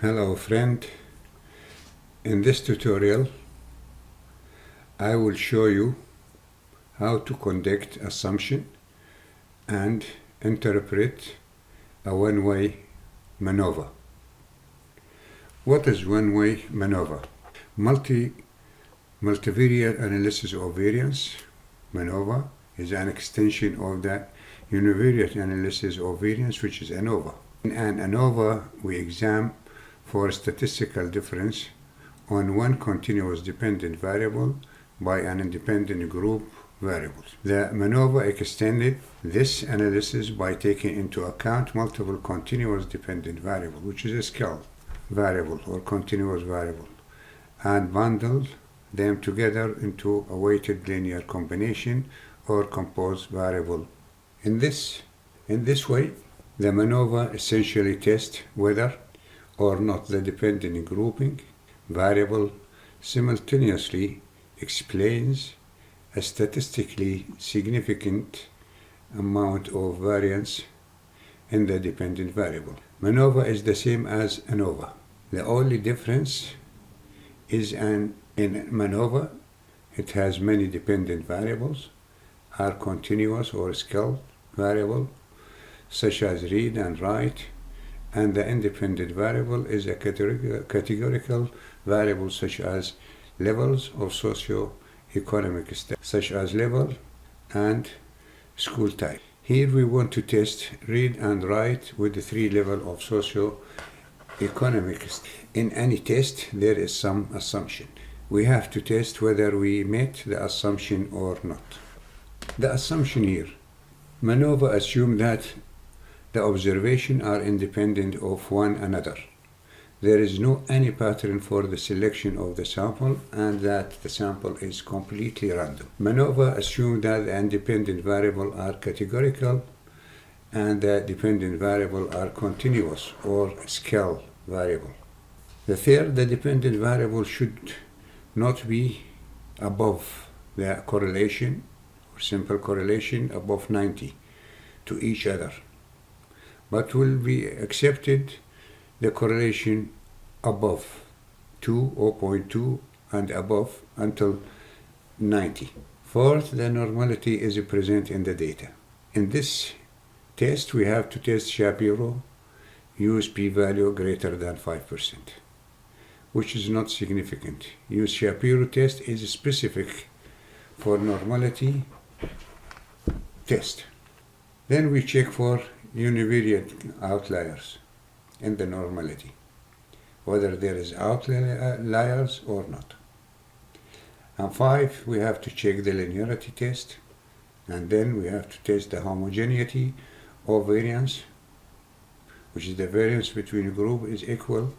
Hello friend, in this tutorial I will show you how to conduct assumption and interpret a one-way MANOVA. What is one-way MANOVA? Multivariate analysis of variance. MANOVA is an extension of the univariate analysis of variance, which is ANOVA. In an ANOVA we examine for statistical difference on one continuous dependent variable by an independent group variables. The MANOVA extended this analysis by taking into account multiple continuous dependent variables, which is a scale variable or continuous variable, and bundled them together into a weighted linear combination or composed variable. In this way, the MANOVA essentially tests whether or not the dependent grouping variable simultaneously explains a statistically significant amount of variance in the dependent variable. MANOVA is the same as ANOVA. The only difference is in MANOVA it has many dependent variables, are continuous or scaled variable such as read and write, and the independent variable is a categorical variable such as levels of socio-economic status, such as level and school type. Here we want to test read and write with the three levels of socio-economic status. In any test there is some assumption. We have to test whether we met the assumption or not. The assumption here, MANOVA assumes that the observations are independent of one another. There is no any pattern for the selection of the sample and that the sample is completely random. MANOVA assumes that the independent variables are categorical and the dependent variables are continuous or scale variable. The third, the dependent variable should not be above the correlation or simple correlation above 90 to each other, but will be accepted the correlation above 0.2 and above until 90. Fourth, the normality is present in the data. In this test we have to test Shapiro, use p-value greater than 5%, which is not significant. Use Shapiro test is specific for normality test. Then we check for univariate outliers in the normality, whether there is outliers or not. And 5, we have to check the linearity test, and then we have to test the homogeneity of variance, which is the variance between a group is equal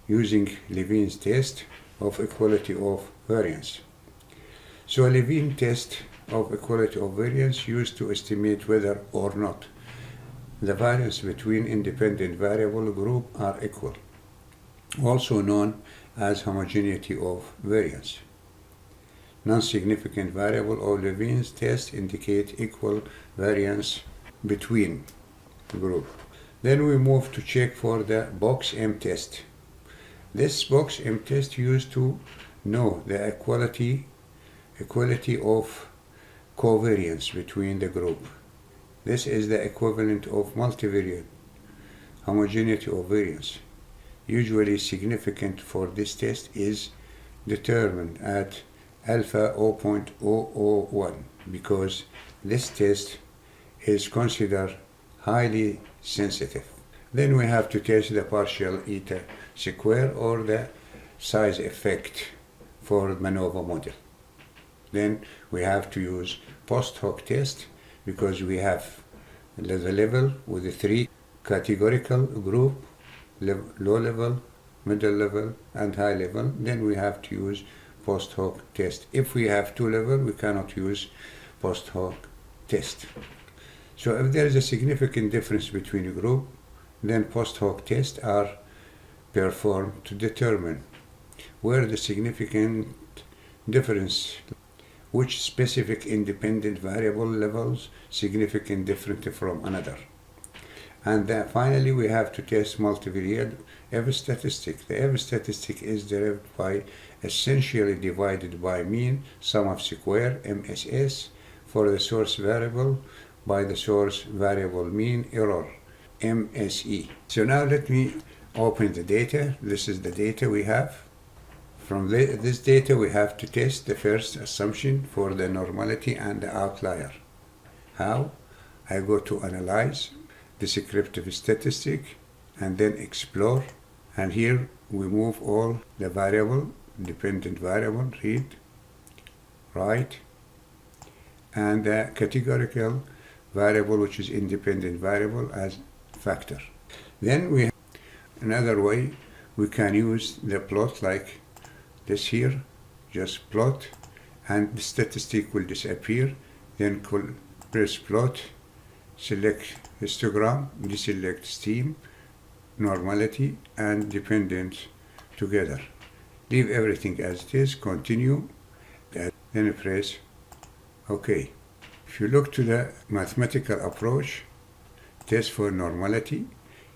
using Levene's test of equality of variance. So a Levene test of equality of variance used to estimate whether or not the variance between independent variable group are equal, also known as homogeneity of variance. Non-significant variable of Levene's test indicate equal variance between group. Then we move to check for the box M test. This box M test used to know the equality of covariance between the group. This is the equivalent of multivariate homogeneity of variance. Usually significant for this test is determined at alpha 0.001 because this test is considered highly sensitive. Then we have to test the partial eta square or the size effect for the MANOVA model. Then we have to use post hoc test because we have the level with the three categorical group, low level, middle level and high level. Then we have to use post hoc test. If we have two levels, we cannot use post hoc test. So if there is a significant difference between a group, then post hoc tests are performed to determine where the significant difference, which specific independent variable levels significant different from another. And then finally we have to test multivariate error statistic. The error statistic is derived by essentially divided by mean sum of square MSS for the source variable by the source variable mean error MSE. So now let me open the data. This is the data we have. From this data we have to test the first assumption for the normality and the outlier. How? I go to analyze, descriptive statistic, and then explore, and here we move all the variable, dependent variable, read, write, and the categorical variable, which is independent variable, as factor. Then we have another way we can use the plot like this here, just plot, and the statistic will disappear. Then press plot, select histogram, deselect steam, normality, and dependent together. Leave everything as it is, continue, then press OK. If you look to the mathematical approach, test for normality,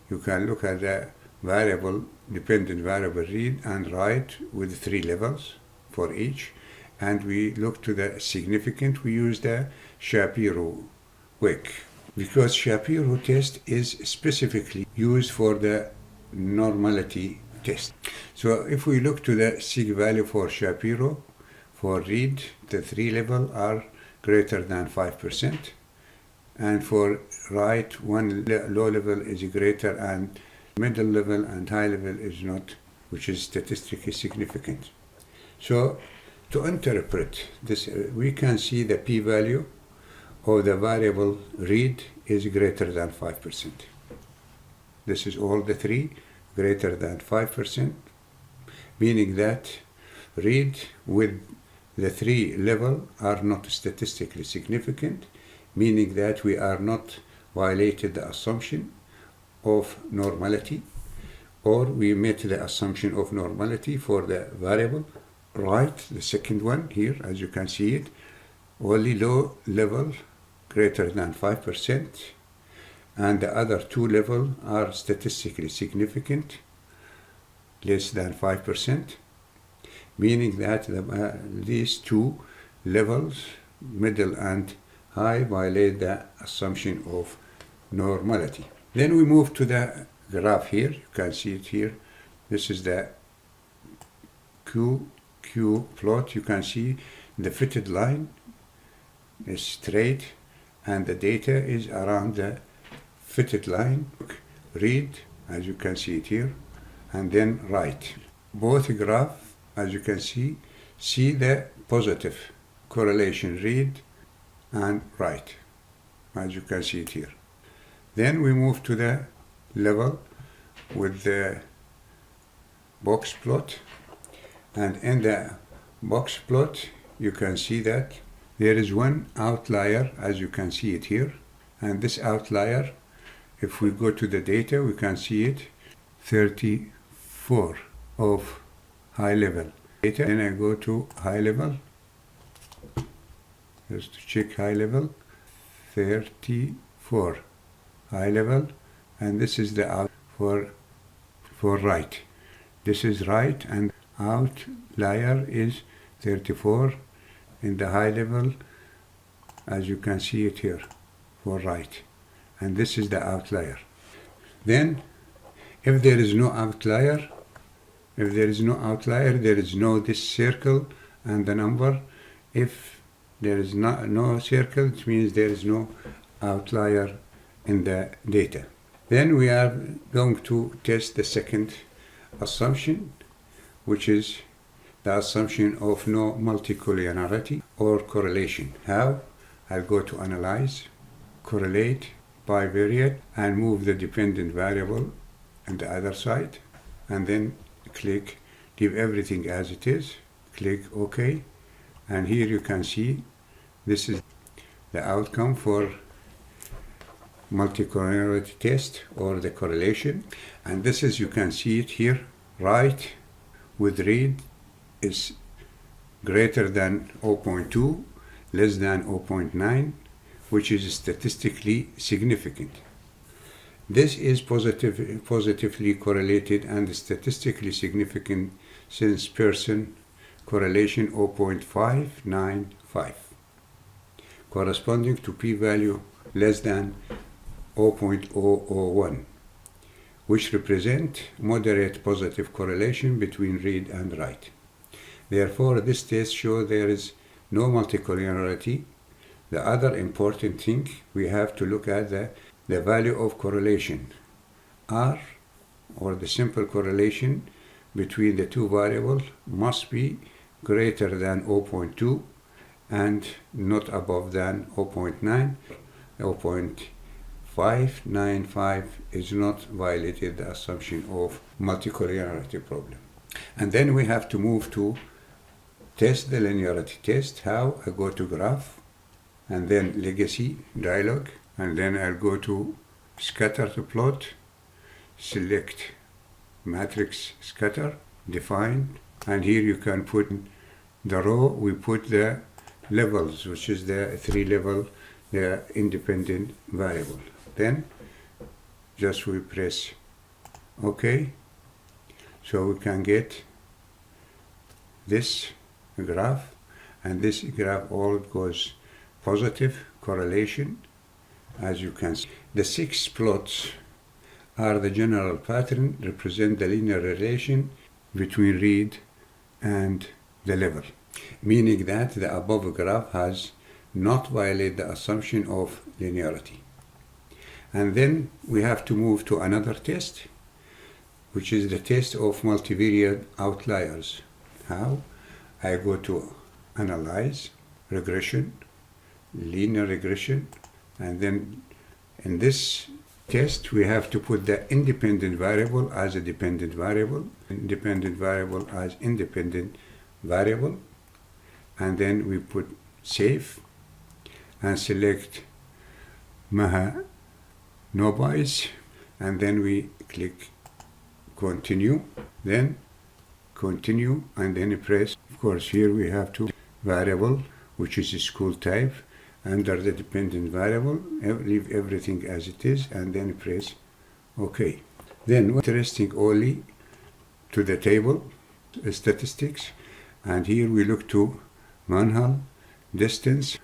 you can look at the variable, dependent variable read and write with 3 levels for each, and we look to the significant, we use the Shapiro-Wilk, because Shapiro test is specifically used for the normality test. So if we look to the sig value for Shapiro, for read, the 3 level are greater than 5%, and for write, one low level is greater and middle level and high level is not, which is statistically significant. So to interpret this, we can see the p-value of the variable read is greater than 5%. This is all the 3 greater than 5%, meaning that read with the 3 level are not statistically significant, meaning that we are not violated the assumption of normality, or we met the assumption of normality for the variable right, the second one here, as you can see it, only low level greater than 5%, and the other 2 level are statistically significant, less than 5%, meaning that these 2 levels, middle and high, violate the assumption of normality. Then we move to the graph here. You can see it here. This is the Q plot. You can see the fitted line is straight and the data is around the fitted line. Read, as you can see it here, and then write. Both graphs, as you can see the positive correlation read and write, as you can see it here. Then we move to the level with the box plot, and in the box plot you can see that there is one outlier, as you can see it here, and this outlier, if we go to the data, we can see it 34 of high level data. Then I go to high level, just to check high level, 34 high level, and this is the out for right. This is right, and outlier is 34 in the high level, as you can see it here, for right, and this is the outlier. Then if there is no outlier, there is no this circle and the number. If there is no circle, it means there is no outlier in the data. Then we are going to test the second assumption, which is the assumption of no multicollinearity or correlation. How? I'll go to analyze, correlate, bivariate, and move the dependent variable on the other side, and then click leave everything as it is, click OK, and here you can see this is the outcome for multicollinearity test or the correlation, and this is, you can see it here, right with read is greater than 0.2, less than 0.9, which is statistically significant. This is positively correlated and statistically significant since person correlation 0.595, corresponding to p-value less than 0.001, which represent moderate positive correlation between read and write. Therefore, this test shows there is no multicollinearity. The other important thing we have to look at the value of correlation, R, or the simple correlation between the two variables, must be greater than 0.2 and not above than 0.9. 0.595 is not violated the assumption of multicollinearity problem. And then we have to move to test the linearity test. How? I go to graph, and then legacy dialog, and then I'll go to scatter to plot, select matrix scatter, define, and here you can put the row, we put the levels, which is the 3 level, the independent variable. Then just we press OK, so we can get this graph, and this graph all goes positive correlation. As you can see, the 6 plots are the general pattern, represent the linear relation between read and the level, meaning that the above graph has not violated the assumption of linearity. And then we have to move to another test, which is the test of multivariate outliers. How? I go to analyze, regression, linear regression, and then in this test we have to put the independent variable as a dependent variable, independent variable as independent variable, and then we put save and select MANOVA, and then we click continue, then continue, and then press. Of course, here we have two variable, which is a school type. Under the dependent variable, leave everything as it is, and then press OK. Then interesting only to the table statistics, and here we look to manhole distance,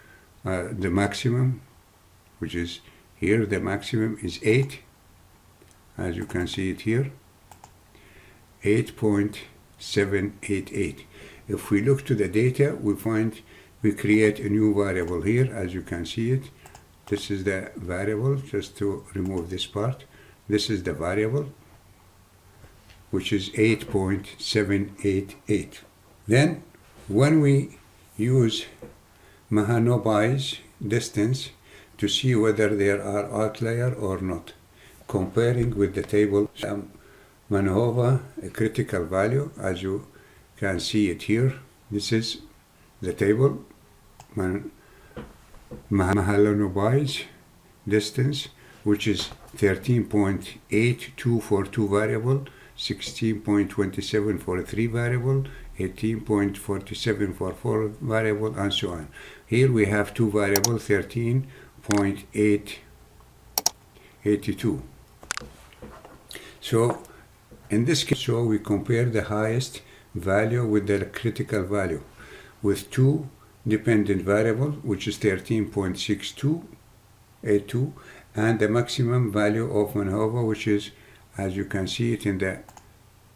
the maximum, which is here, the maximum is 8, as you can see it here, 8.788. If we look to the data, we find we create a new variable here, as you can see it. This is the variable, just to remove this part. This is the variable, which is 8.788. Then, when we use MANOVA's distance to see whether there are outlier or not, comparing with the table, MANOVA, a critical value, as you can see it here. This is the table, MANOVA's distance, which is 13.82 for 2 variable, 16.27 for 3 variable, 18.47 for 4 variable, and so on. Here we have 2 variable, 13.882. So in this case, so we compare the highest value with the critical value with 2 dependent variable, which is 13.6282, and the maximum value of MANOVA, which is, as you can see it in the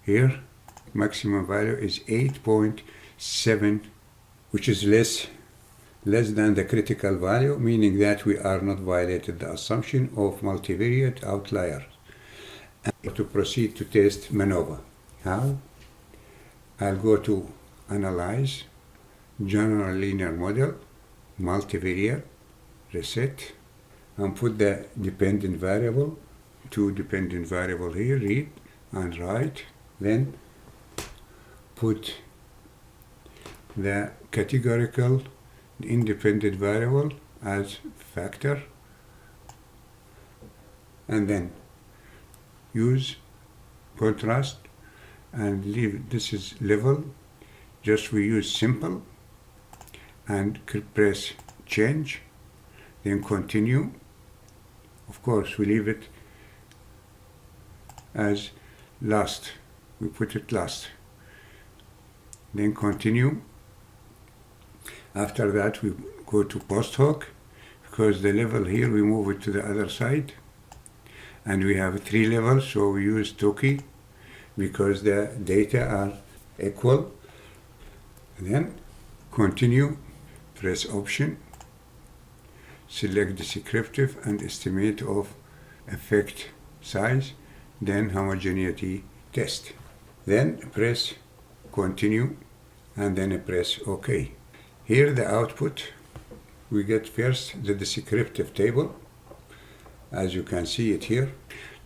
here, maximum value is 8.7, which is less than the critical value, meaning that we are not violated the assumption of multivariate outlier. And to proceed to test MANOVA. How? I'll go to analyze, general linear model, multivariate, reset, and put the dependent variable, 2 dependent variable here, read and write. Then put the categorical independent variable as factor, and then use contrast and leave this is level. Just we use simple and press change, then continue. Of course, we leave it as last. We put it last. Then continue. After that we go to post hoc, because the level here we move it to the other side, and we have 3 levels, so we use Toki because the data are equal. Then continue, press option, select descriptive and estimate of effect size, then homogeneity test. Then press continue and then press OK. Here the output, we get first the descriptive table, as you can see it here.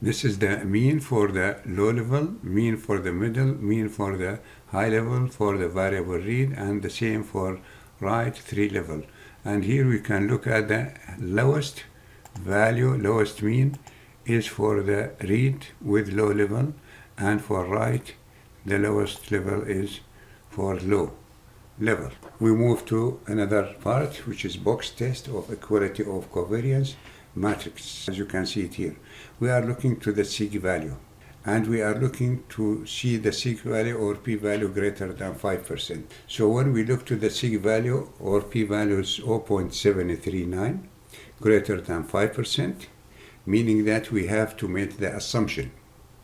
This is the mean for the low level, mean for the middle, mean for the high level for the variable read, and the same for write 3 level. And here we can look at the lowest value, lowest mean is for the read with low level, and for write the lowest level is for low level. We move to another part, which is box test of equality of covariance matrix. As you can see it here, we are looking to the sig value, and we are looking to see the sig value or p value greater than 5%. So when we look to the sig value or p value is 0.739 greater than 5%, meaning that we have to make the assumption.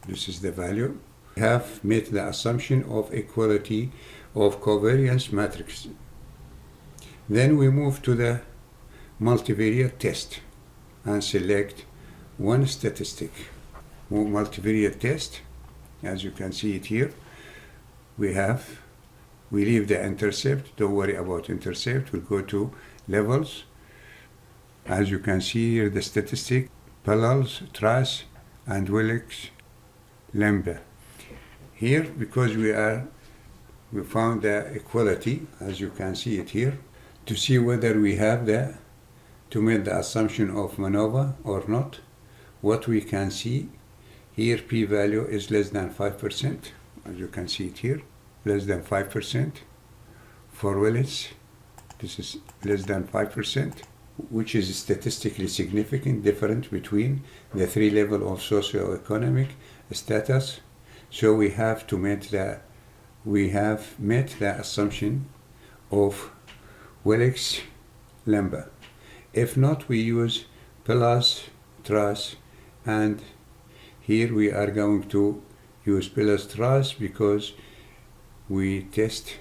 This is the value. We have made the assumption of equality of covariance matrix. Then we move to the multivariate test and select one statistic. Multivariate test, as you can see it here, we leave the intercept, don't worry about intercept, we'll go to levels. As you can see here, the statistic, Pellal's, Trace, and Willis, Lambda. Here, because we found the equality, as you can see it here, to see whether we have to make the assumption of MANOVA or not. What we can see here, p-value is less than 5%, as you can see it here, less than 5%. For Willis, this is less than 5%, which is statistically significant difference between the 3 levels of socioeconomic status. So we have met the assumption of Willis Lambda. If not, we use Pellas, Trace, and here we are going to use Pellas Trace because we test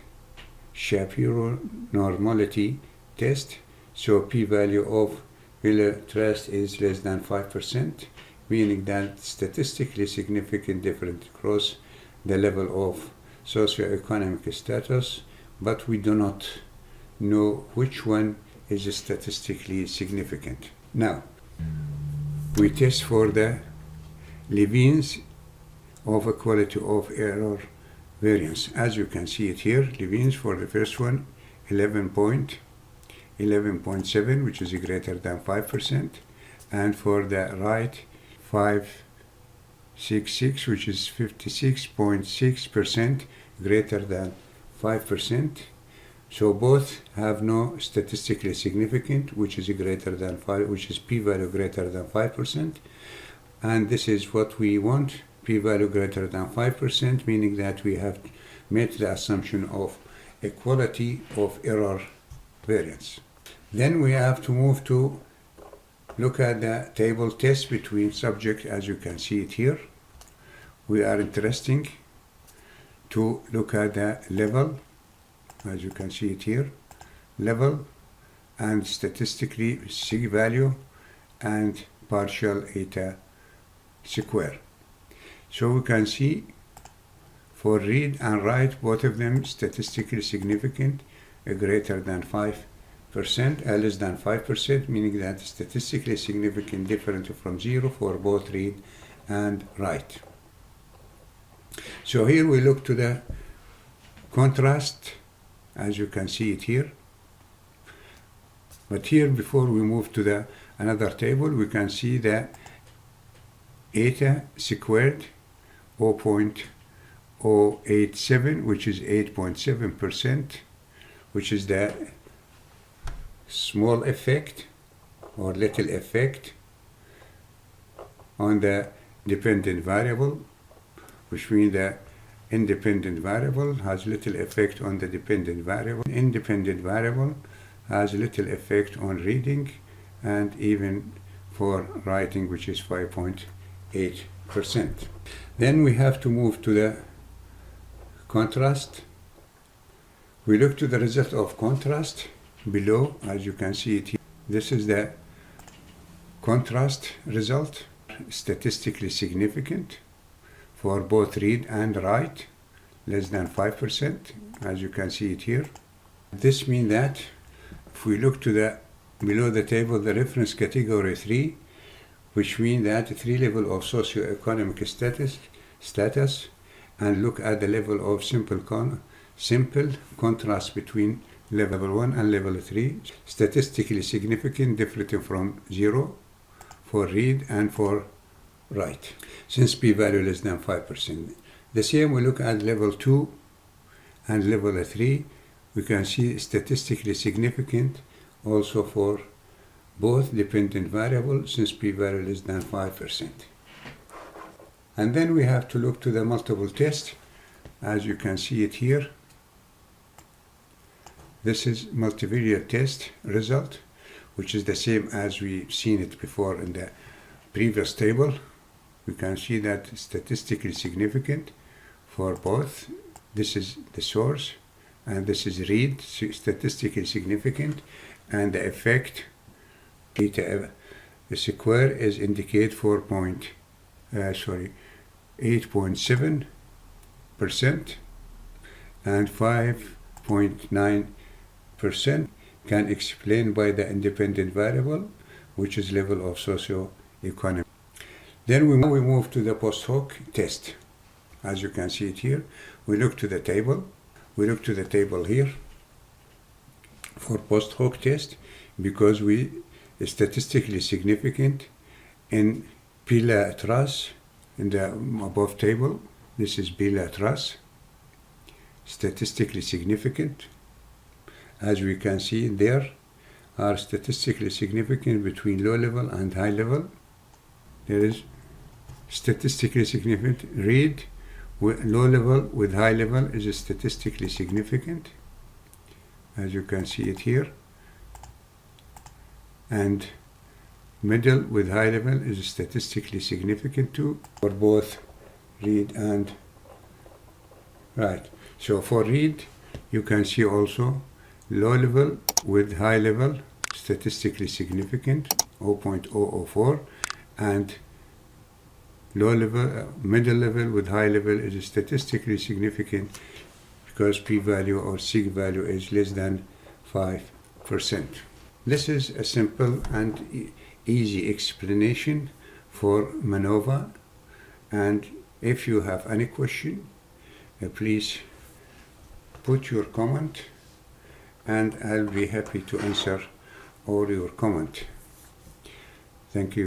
Shapiro normality test. So p-value of Pellas Trace is less than 5%, meaning that statistically significant difference across the level of socioeconomic status, but we do not know which one is statistically significant. Now, we test for the Levene's of equality of error variance. As you can see it here, Levene's for the first one, 11.7, which is greater than 5%, and for the right, 566, which is 56.6% greater than 5%. So both have no statistically significant, which is greater than 5, which is p-value greater than 5%. And this is what we want, p-value greater than 5%, meaning that we have made the assumption of equality of error variance. Then we have to move to look at the table test between subject, as you can see it here. We are interested to look at the level, as you can see it here, level and statistically sig value and partial eta square. So we can see for read and write, both of them statistically significant, greater than 5%, less than 5%, meaning that statistically significant different from 0 for both read and write. So here we look to the contrast, as you can see it here. But here, before we move to another table, we can see the eta squared 0.087, which is 8.7%, which is the small effect or little effect on the dependent variable, which means that independent variable has little effect on the dependent variable. Independent variable has little effect on reading and even for writing, which is 5.8%. Then we have to move to the contrast. We look to the result of contrast below, as you can see it here. This is the contrast result, statistically significant for both read and write, less than 5%, as you can see it here. This means that if we look to the below the table, the reference category 3, which means that 3 level of socioeconomic status, and look at the level of simple contrast between level 1 and level 3, statistically significant, different from 0 for read and for write, since p-value less than 5%. The same we look at level 2 and level 3, we can see statistically significant also for both dependent variables, since p-value less than 5%. And then we have to look to the multiple test, as you can see it here. This is multivariate test result, which is the same as we've seen it before in the previous table. We can see that statistically significant for both. This is the source, and this is read, statistically significant, and the effect theta the square is indicate 8.7% and 5.9% can explain by the independent variable, which is level of socio-economic. Then we move to the post hoc test. As you can see it here, we look to the table. We look to the table here for post hoc test, because we statistically significant in bilaterals in the above table. This is bilaterals, statistically significant. As we can see, there are statistically significant between low level and high level. There is statistically significant read with low level with high level is statistically significant, as you can see it here. And middle with high level is statistically significant too, for both read and write. So for read, you can see also low level with high level statistically significant 0.004, and low level, middle level with high level is statistically significant because p-value or sig value is less than 5%. This is a simple and easy explanation for MANOVA, and if you have any question, please put your comment and I'll be happy to answer all your comment. Thank you.